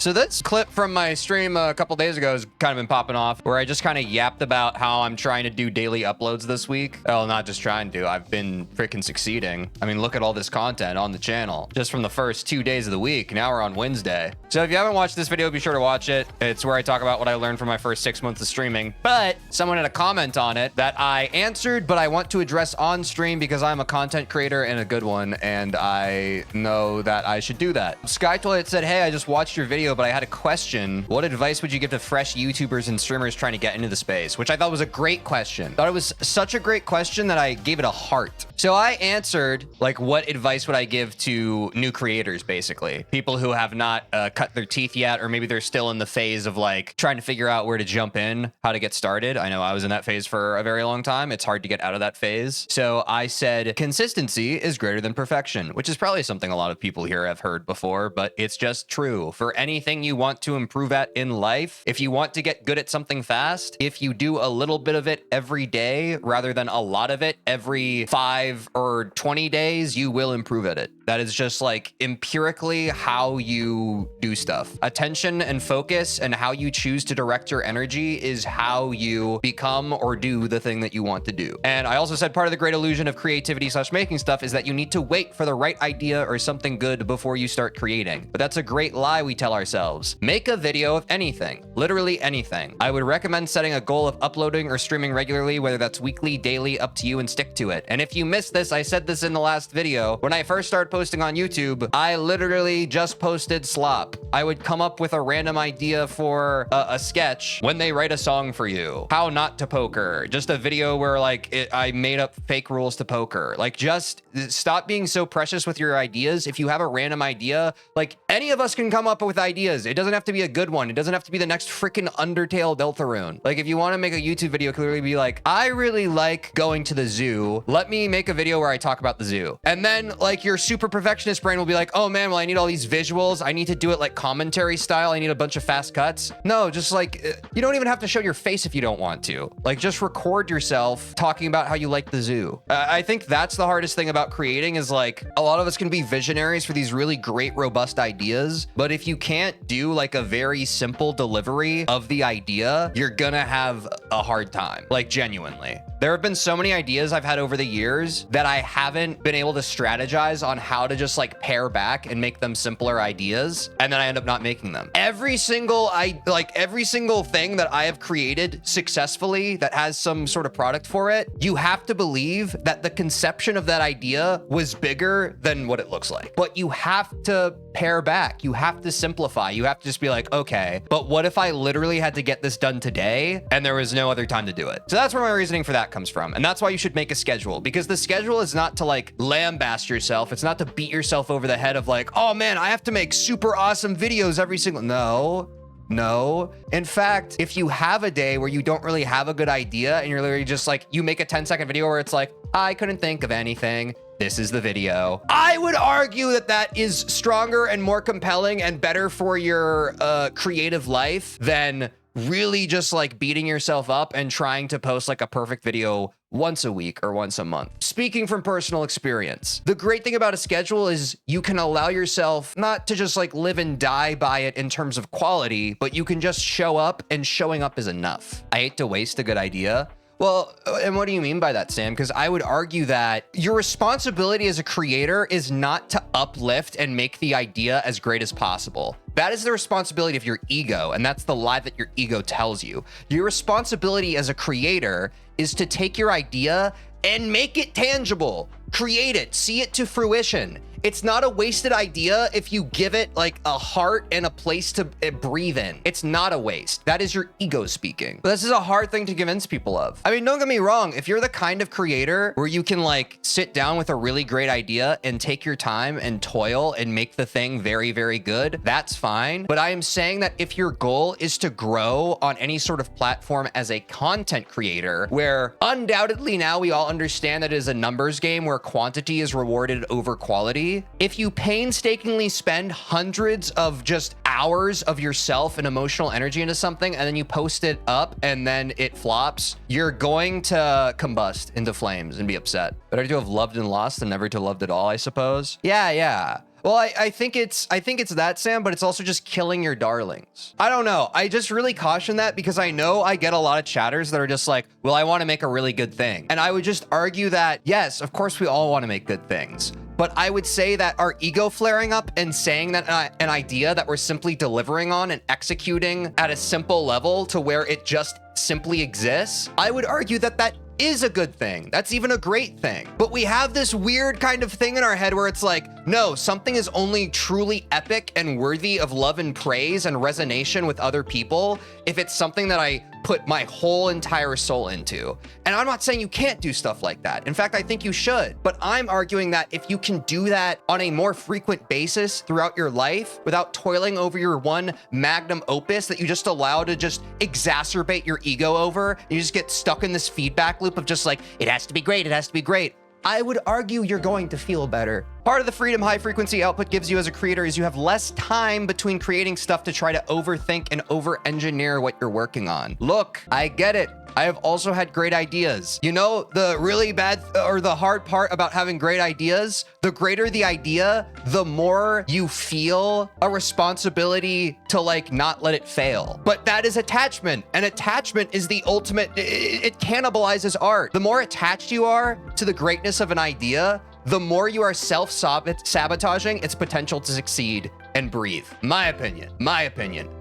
So this clip from my stream a couple days ago has kind of been popping off, where I just kind of yapped about how I'm trying to do daily uploads this week. Well, not just trying to, I've been freaking succeeding. I mean, look at all this content on the channel just from the first 2 days of the week. Now we're on Wednesday. So if you haven't watched this video, be sure to watch it. It's where I talk about what I learned from my first 6 months of streaming. But someone had a comment on it that I answered, but I want to address on stream because I'm a content creator and a good one, and I know that I should do that. Sky Toilet said, hey, I just watched your video, but I had a question. What advice would you give to fresh YouTubers and streamers trying to get into the space? Which I thought was a great question. Thought it was such a great question that I gave it a heart. So I answered, like, what advice would I give to new creators, basically? People who have not cut their teeth yet, or maybe they're still in the phase of like trying to figure out where to jump in, how to get started. I know I was in that phase for a very long time. It's hard to get out of that phase. So I said, consistency is greater than perfection, which is probably something a lot of people here have heard before, but it's just true. For anything you want to improve at in life, if you want to get good at something fast, if you do a little bit of it every day rather than a lot of it every 5 or 20 days, you will improve at it. That is just like empirically how you do stuff. Attention and focus and how you choose to direct your energy is how you become or do the thing that you want to do. And I also said part of the great illusion of creativity / making stuff is that you need to wait for the right idea or something good before you start creating. But that's a great lie we tell ourselves. Make a video of anything, literally anything. I would recommend setting a goal of uploading or streaming regularly, whether that's weekly, daily, up to you, and stick to it. And if you missed this, I said this in the last video. When I first started posting on YouTube, I literally just posted slop. I would come up with a random idea for a sketch when they write a song for you. How not to poker. Just a video where like I made up fake rules to poker. Like just stop being so precious with your ideas. If you have a random idea, like any of us can come up with ideas. It doesn't have to be a good one. It doesn't have to be the next freaking Undertale Deltarune. Like if you want to make a YouTube video, clearly be like, I really like going to the zoo. Let me make a video where I talk about the zoo. And then like your super perfectionist brain will be like, oh man, well I need all these visuals. I need to do it like commentary style. I need a bunch of fast cuts. No, just like, you don't even have to show your face if you don't want to. Like just record yourself talking about how you like the zoo. I think that's the hardest thing about creating is like, a lot of us can be visionaries for these really great, robust ideas. But if you can't do like a very simple delivery of the idea, you're gonna have a hard time, like genuinely. There have been so many ideas I've had over the years that I haven't been able to strategize on how to just like pare back and make them simpler ideas. And then I end up not making them. Every single thing that I have created successfully that has some sort of product for it, you have to believe that the conception of that idea was bigger than what it looks like. But you have to pare back. You have to simplify. You have to just be like, okay, but what if I literally had to get this done today and there was no other time to do it? So that's where my reasoning for that comes from. And that's why you should make a schedule, because the schedule is not to like lambaste yourself. It's not to beat yourself over the head of like, oh man, I have to make super awesome videos every single, no. In fact, if you have a day where you don't really have a good idea and you're literally just like, you make a 10-second video where it's like, I couldn't think of anything. This is the video. I would argue that that is stronger and more compelling and better for your creative life than really just like beating yourself up and trying to post like a perfect video once a week or once a month. Speaking from personal experience, the great thing about a schedule is you can allow yourself not to just like live and die by it in terms of quality, but you can just show up, and showing up is enough. I hate to waste a good idea. Well, and what do you mean by that, Sam? Because I would argue that your responsibility as a creator is not to uplift and make the idea as great as possible. That is the responsibility of your ego, and that's the lie that your ego tells you. Your responsibility as a creator is to take your idea and make it tangible. Create it, see it to fruition. It's not a wasted idea if you give it like a heart and a place to breathe in. It's not a waste. That is your ego speaking. But this is a hard thing to convince people of. I mean, don't get me wrong. If you're the kind of creator where you can like sit down with a really great idea and take your time and toil and make the thing very, very good, that's fine. But I am saying that if your goal is to grow on any sort of platform as a content creator, where undoubtedly now we all understand that it is a numbers game where quantity is rewarded over quality, if you painstakingly spend hundreds of just hours of yourself and emotional energy into something and then you post it up and then it flops, you're going to combust into flames and be upset. Better to have loved and lost than never to have loved at all, I suppose. Yeah. Well, I think it's that, Sam, but it's also just killing your darlings. I don't know. I just really caution that because I know I get a lot of chatters that are just like, well, I want to make a really good thing. And I would just argue that, yes, of course we all want to make good things. But I would say that our ego flaring up and saying that an idea that we're simply delivering on and executing at a simple level to where it just simply exists, I would argue that that is a good thing. That's even a great thing. But we have this weird kind of thing in our head where it's like, no, something is only truly epic and worthy of love and praise and resonation with other people if it's something that I put my whole entire soul into. And I'm not saying you can't do stuff like that. In fact, I think you should. But I'm arguing that if you can do that on a more frequent basis throughout your life without toiling over your one magnum opus that you just allow to just exacerbate your ego over, you just get stuck in this feedback loop of just like, it has to be great, it has to be great. I would argue you're going to feel better. Part of the freedom high frequency output gives you as a creator is you have less time between creating stuff to try to overthink and over-engineer what you're working on. Look, I get it. I have also had great ideas. You know, the really bad or the hard part about having great ideas, the greater the idea, the more you feel a responsibility to like not let it fail. But that is attachment, and attachment is the ultimate, it cannibalizes art. The more attached you are to the greatness of an idea, the more you are self-sabotaging its potential to succeed and breathe. My opinion.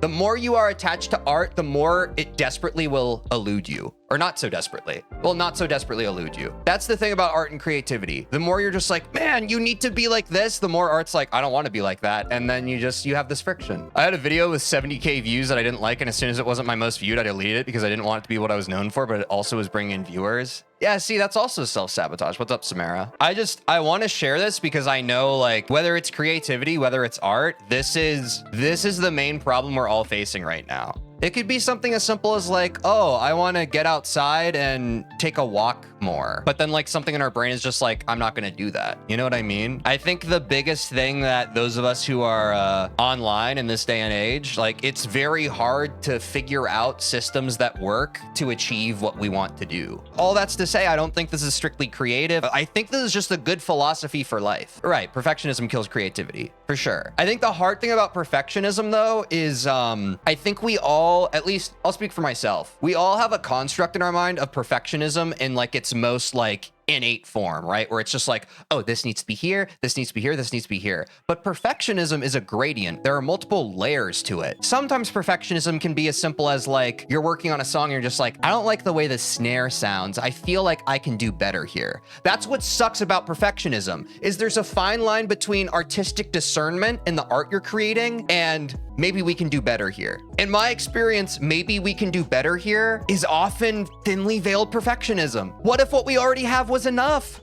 The more you are attached to art, the more it desperately will elude you. Or not so desperately. Well, not so desperately elude you. That's the thing about art and creativity. The more you're just like, man, you need to be like this, the more art's like, I don't want to be like that. And then you have this friction. I had a video with 70K views that I didn't like, and as soon as it wasn't my most viewed, I deleted it because I didn't want it to be what I was known for, but it also was bringing in viewers. Yeah, see, that's also self-sabotage. What's up, Samara? I want to share this because I know, like, whether it's creativity, whether it's art, this is the main problem we're all facing right now. It could be something as simple as like, oh, I want to get outside and take a walk more. But then like something in our brain is just like, I'm not going to do that. You know what I mean? I think the biggest thing that those of us who are online in this day and age, like it's very hard to figure out systems that work to achieve what we want to do. All that's to say, I don't think this is strictly creative. I think this is just a good philosophy for life. Right. Perfectionism kills creativity for sure. I think the hard thing about perfectionism though is I think we all, at least I'll speak for myself, we all have a construct in our mind of perfectionism in like its most like innate form, right? Where it's just like, oh, this needs to be here, this needs to be here, this needs to be here. But perfectionism is a gradient. There are multiple layers to it. Sometimes perfectionism can be as simple as like, you're working on a song and you're just like, I don't like the way the snare sounds. I feel like I can do better here. That's what sucks about perfectionism, is there's a fine line between artistic discernment in the art you're creating and maybe we can do better here. In my experience, maybe we can do better here is often thinly veiled perfectionism. What if what we already have was enough?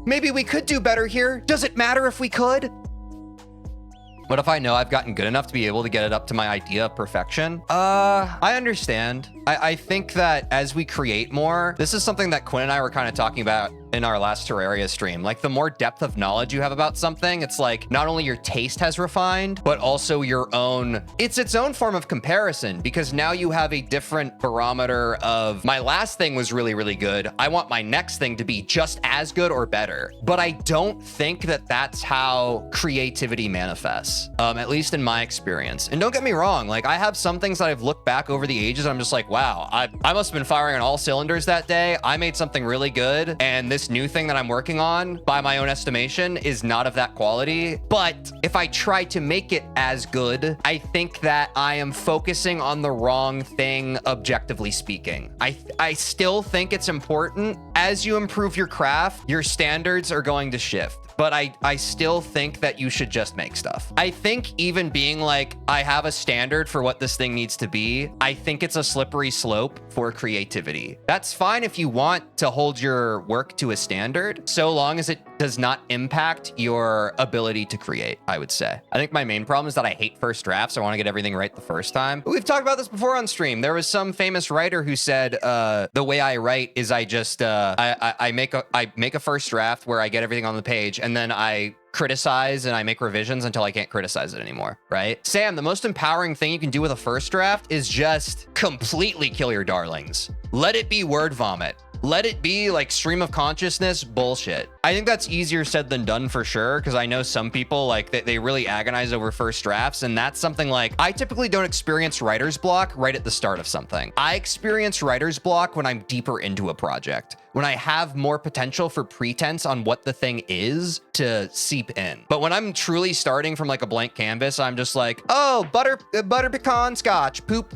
Maybe we could do better here. Does it matter if we could? What if I know I've gotten good enough to be able to get it up to my idea of perfection? I understand. I think that as we create more, this is something that Quinn and I were kind of talking about in our last Terraria stream. Like the more depth of knowledge you have about something, it's like not only your taste has refined, but also your own, it's its own form of comparison because now you have a different barometer of my last thing was really, really good. I want my next thing to be just as good or better. But I don't think that that's how creativity manifests, at least in my experience. And don't get me wrong, like I have some things that I've looked back over the ages, I'm just like, wow, I must have been firing on all cylinders that day. I made something really good. And this new thing that I'm working on, by my own estimation, is not of that quality. But if I try to make it as good, I think that I am focusing on the wrong thing, objectively speaking. I still think it's important. As you improve your craft, your standards are going to shift. But I still think that you should just make stuff. I think even being like, I have a standard for what this thing needs to be, I think it's a slippery slope for creativity. That's fine if you want to hold your work to a standard, so long as it does not impact your ability to create, I would say. I think my main problem is that I hate first drafts. I want to get everything right the first time. We've talked about this before on stream. There was some famous writer who said, the way I write is I just, I make a first draft where I get everything on the page, and then I criticize and I make revisions until I can't criticize it anymore, right? Sam, the most empowering thing you can do with a first draft is just completely kill your darlings. Let it be word vomit. let it be like stream of consciousness bullshit. I think that's easier said than done for sure, because I know some people like they really agonize over first drafts, and that's something like I typically don't experience writer's block right at the start of something. I experience writer's block when I'm deeper into a project, when I have more potential for pretense on what the thing is to seep in. But when I'm truly starting from like a blank canvas, I'm just like, oh, butter pecan scotch, poop,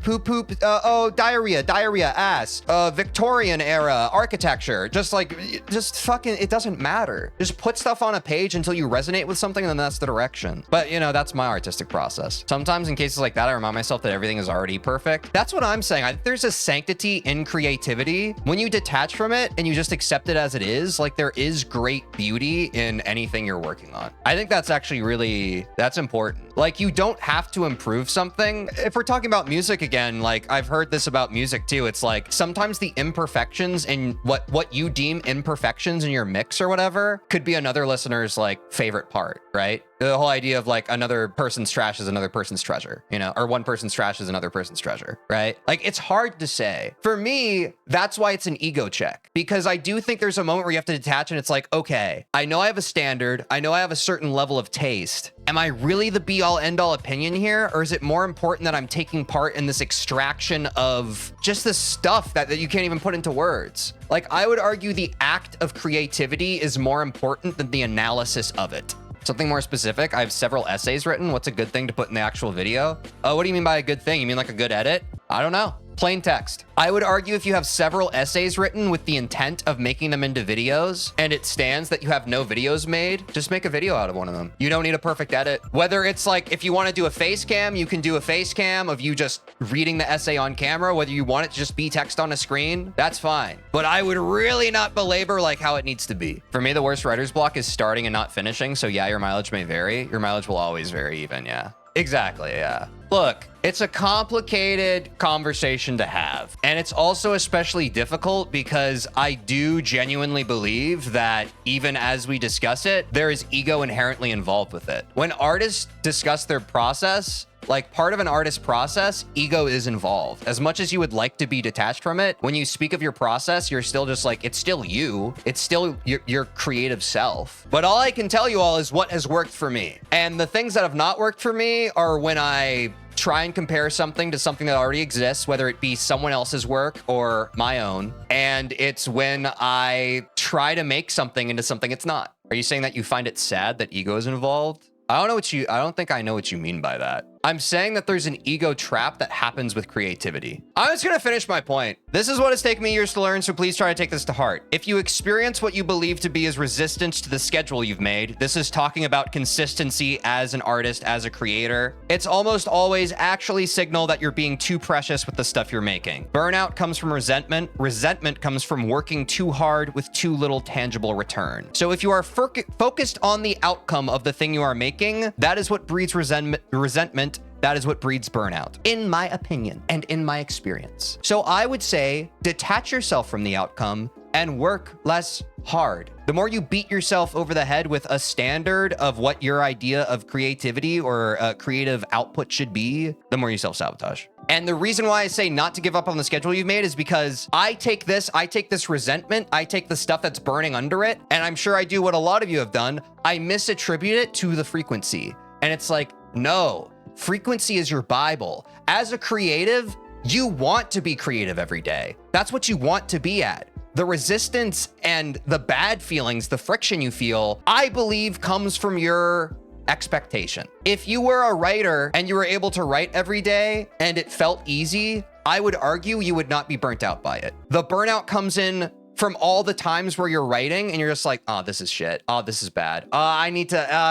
oh, diarrhea, ass, Victorian era architecture, just fucking, it doesn't matter. Just put stuff on a page until you resonate with something, and then that's the direction. But you know, that's my artistic process. Sometimes in cases like that, I remind myself that everything is already perfect. That's what I'm saying. I think there's a sanctity in creativity when you detach from it and you just accept it as it is. Like there is great beauty in anything you're working on. I think that's actually really, that's important. Like you don't have to improve something. If we're talking about music again, like I've heard this about music too. It's like sometimes the imperfections in what you deem imperfections in your mix or whatever could be another listener's like favorite part, right? The whole idea of like another person's trash is another person's treasure, you know, or one person's trash is another person's treasure, right? Like it's hard to say. For me, that's why it's an ego check, because I do think there's a moment where you have to detach and it's like, okay, I know I have a standard. I know I have a certain level of taste. Am I really the be all end all opinion here? Or is it more important that I'm taking part in this extraction of just this stuff that you can't even put into words? Like I would argue the act of creativity is more important than the analysis of it. Something more specific, I have several essays written. What's a good thing to put in the actual video? Oh, what do you mean by a good thing? You mean like a good edit? I don't know. Plain text. I would argue if you have several essays written with the intent of making them into videos and it stands that you have no videos made, just make a video out of one of them. You don't need a perfect edit. Whether it's like, if you want to do a face cam, you can do a face cam of you just reading the essay on camera. Whether you want it to just be text on a screen, that's fine. But I would really not belabor like how it needs to be. For me, the worst writer's block is starting and not finishing. So yeah, your mileage may vary. Your mileage will always vary even, yeah. Exactly, yeah. Look, it's a complicated conversation to have. And it's also especially difficult because I do genuinely believe that even as we discuss it, there is ego inherently involved with it. When artists discuss their process, like part of an artist's process, ego is involved. As much as you would like to be detached from it, when you speak of your process, you're still just like, it's still you. It's still your creative self. But all I can tell you all is what has worked for me. And the things that have not worked for me are when I try and compare something to something that already exists, whether it be someone else's work or my own. And it's when I try to make something into something it's not. Are you saying that you find it sad that ego is involved? I don't think I know what you mean by that. I'm saying that there's an ego trap that happens with creativity. I'm just gonna finish my point. This is what has taken me years to learn, so please try to take this to heart. If you experience what you believe to be as resistance to the schedule you've made, this is talking about consistency as an artist, as a creator. It's almost always actually signal that you're being too precious with the stuff you're making. Burnout comes from resentment. Resentment comes from working too hard with too little tangible return. So if you are focused on the outcome of the thing you are making, that is what breeds resentment. That is what breeds burnout, in my opinion and in my experience. So I would say detach yourself from the outcome and work less hard. The more you beat yourself over the head with a standard of what your idea of creativity or creative output should be, the more you self-sabotage. And the reason why I say not to give up on the schedule you've made is because I take this resentment, I take the stuff that's burning under it, and I'm sure I do what a lot of you have done. I misattribute it to the frequency. And it's like, no. Frequency is your Bible. As a creative, you want to be creative every day. That's what you want to be at. The resistance and the bad feelings, the friction you feel, I believe comes from your expectation. If you were a writer and you were able to write every day and it felt easy, I would argue you would not be burnt out by it. The burnout comes in from all the times where you're writing and you're just like, oh, this is shit. Oh, this is bad.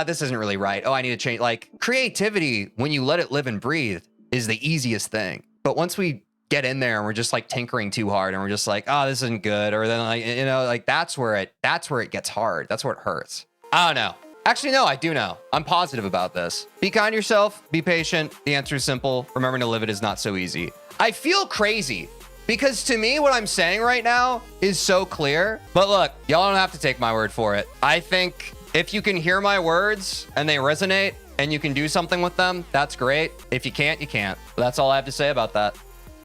This isn't really right. Oh, I need to change. Like creativity, when you let it live and breathe, is the easiest thing. But once we get in there and we're just like tinkering too hard and we're just like, oh, this isn't good. Or then like, you know, like that's where it gets hard. That's where it hurts. I don't know. Actually, no, I do know. I'm positive about this. Be kind to yourself. Be patient. The answer is simple. Remembering to live it is not so easy. I feel crazy. Because to me, what I'm saying right now is so clear. But look, y'all don't have to take my word for it. I think if you can hear my words and they resonate and you can do something with them, that's great. If you can't, you can't. But that's all I have to say about that.